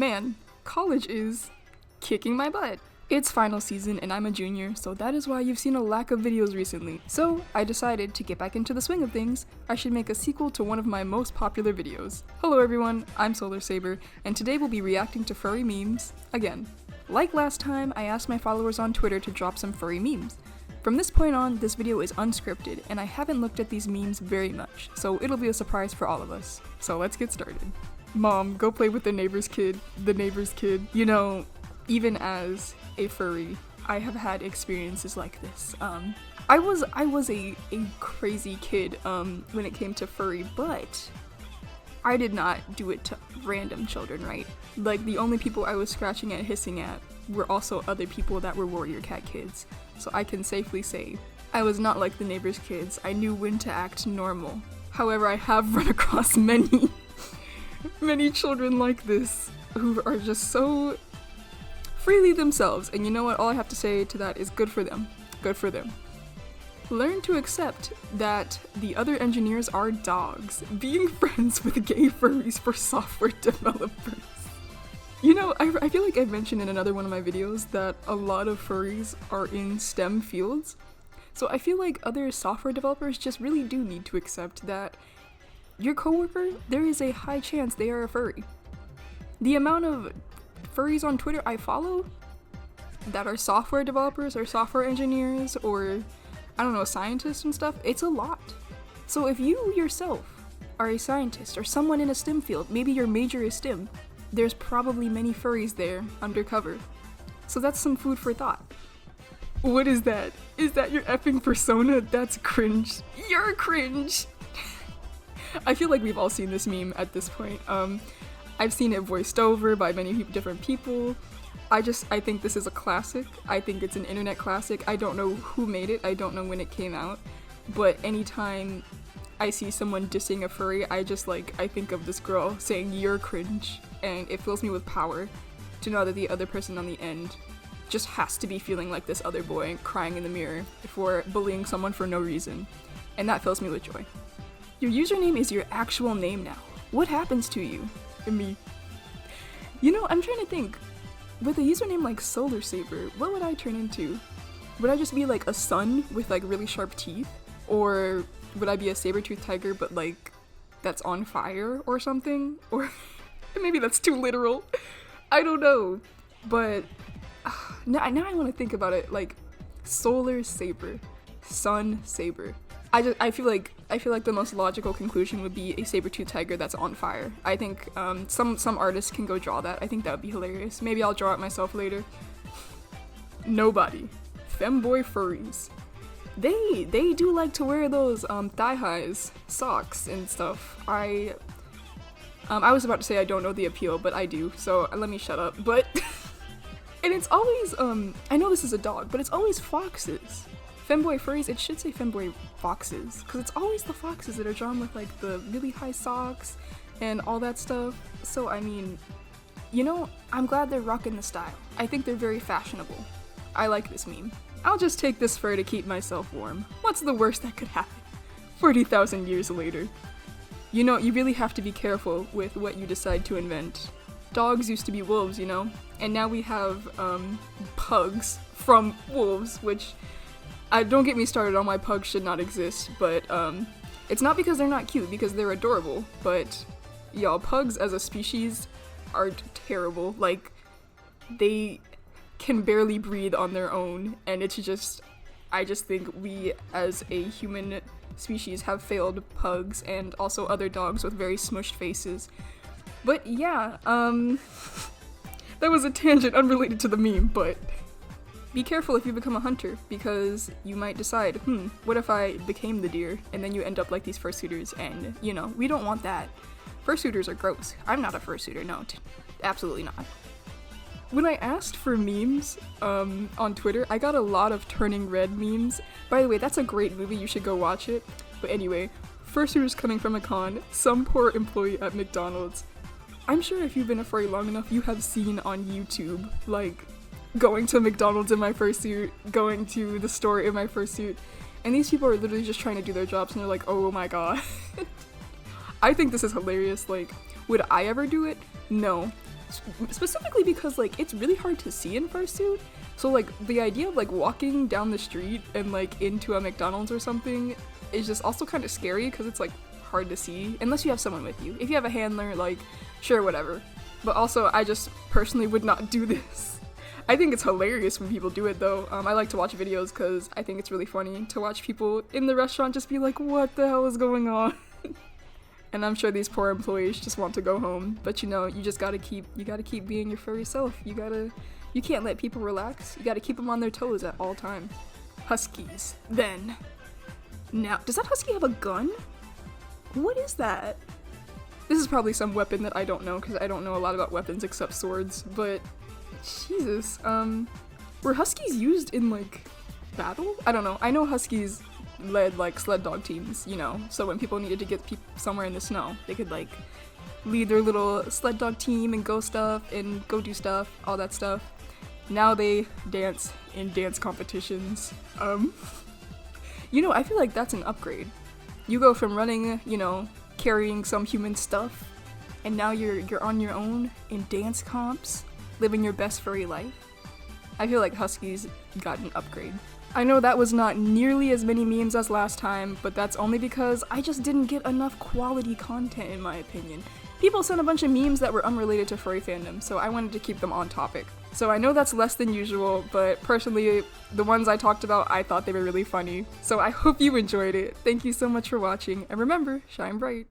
Man, college is kicking my butt. It's final season and I'm a junior, so that is why you've seen a lack of videos recently. So I decided to get back into the swing of things, I should make a sequel to one of my most popular videos. Hello everyone, I'm solarsaber, and today we'll be reacting to furry memes again. Like last time, I asked my followers on Twitter to drop some furry memes. From this point on, this video is unscripted, and I haven't looked at these memes very much, so it'll be a surprise for all of us. So let's get started. Mom, go play with the neighbor's kid. You know, even as a furry, I have had experiences like this. I was a crazy kid when it came to furry, but I did not do it to random children, right? Like, the only people I was scratching and hissing at were also other people that were warrior cat kids. So I can safely say, I was not like the neighbor's kids. I knew when to act normal. However, I have run across many children like this who are just so freely themselves, and you know what, all I have to say to that is good for them. Good for them. Learn to accept that the other engineers are dogs. Being friends with gay furries for software developers. You know, I feel like I mentioned in another one of my videos that a lot of furries are in STEM fields. So I feel like other software developers just really do need to accept that your coworker, there is a high chance they are a furry. The amount of furries on Twitter I follow that are software developers or software engineers or, I don't know, scientists and stuff, it's a lot. So if you yourself are a scientist or someone in a STEM field, maybe your major is STEM, there's probably many furries there undercover. So that's some food for thought. What is that? Is that your effing persona? That's cringe. You're cringe! I feel like we've all seen this meme at this point. I've seen it voiced over by many different people. I think this is a classic. I think it's an internet classic. I don't know who made it. I don't know when it came out. But anytime I see someone dissing a furry, I think of this girl saying "Youre Cringe," and it fills me with power to know that the other person on the end just has to be feeling like this other boy crying in the mirror for bullying someone for no reason. And that fills me with joy. Your username is your actual name now. What happens to you? Me. You know, I'm trying to think. With a username like solarsaber, what would I turn into? Would I just be like a sun with like really sharp teeth? Or would I be a saber-toothed tiger but like that's on fire or something? Or maybe that's too literal. I don't know. But now I want to think about it, like solar saber, sun saber. I feel like the most logical conclusion would be a saber-toothed tiger that's on fire. I think some artists can go draw that. I think that would be hilarious. Maybe I'll draw it myself later. Nobody. Femboy furries. They do like to wear those thigh-highs, socks, and stuff. I was about to say I don't know the appeal, but I do, so let me shut up. But and it's always I know this is a dog, but it's always foxes. Femboy furries, it should say Femboy Foxes, because it's always the foxes that are drawn with like the really high socks and all that stuff. So I mean, you know, I'm glad they're rocking the style. I think they're very fashionable. I like this meme. I'll just take this fur to keep myself warm. What's the worst that could happen? 40,000 years later. You know, you really have to be careful with what you decide to invent. Dogs used to be wolves, you know? And now we have pugs from wolves, which don't get me started on why pugs should not exist, but it's not because they're not cute, because they're adorable, but y'all, pugs as a species are terrible. Like, they can barely breathe on their own, and it's just, I just think we as a human species have failed pugs and also other dogs with very smushed faces. But yeah, that was a tangent unrelated to the meme, but be careful if you become a hunter, because you might decide, what if I became the deer? And then you end up like these fursuiters, and, you know, we don't want that. Fursuiters are gross. I'm not a fursuiter, no, absolutely not. When I asked for memes on Twitter, I got a lot of Turning Red memes. By the way, that's a great movie, you should go watch it. But anyway, fursuiters coming from a con, some poor employee at McDonald's. I'm sure if you've been a furry long enough, you have seen on YouTube, like, going to McDonald's in my fursuit, going to the store in my fursuit, and these people are literally just trying to do their jobs and they're like, oh my god. I think this is hilarious. Like, would I ever do it? No. Specifically because like it's really hard to see in Fursuit. So like the idea of like walking down the street and like into a McDonald's or something is just also kind of scary because it's like hard to see unless you have someone with you. If you have a handler, like sure, whatever. But also I just personally would not do this. I think it's hilarious when people do it though. I like to watch videos because I think it's really funny to watch people in the restaurant just be like, what the hell is going on? And I'm sure these poor employees just want to go home. But you know, you gotta keep being your furry self. You can't let people relax. You gotta keep them on their toes at all time. Huskies, then. Now, does that husky have a gun? What is that? This is probably some weapon that I don't know because I don't know a lot about weapons except swords, but Jesus, were huskies used in like battle? I don't know. I know huskies led like sled dog teams, you know, so when people needed to get somewhere in the snow, they could like lead their little sled dog team and go do stuff, all that stuff. Now they dance in dance competitions. You know, I feel like that's an upgrade. You go from running, you know, carrying some human stuff, and now you're on your own in dance comps, living your best furry life. I feel like huskies got an upgrade. I know that was not nearly as many memes as last time, but that's only because I just didn't get enough quality content in my opinion. People sent a bunch of memes that were unrelated to furry fandom, so I wanted to keep them on topic. So I know that's less than usual, but personally, the ones I talked about, I thought they were really funny. So I hope you enjoyed it. Thank you so much for watching, and remember, shine bright.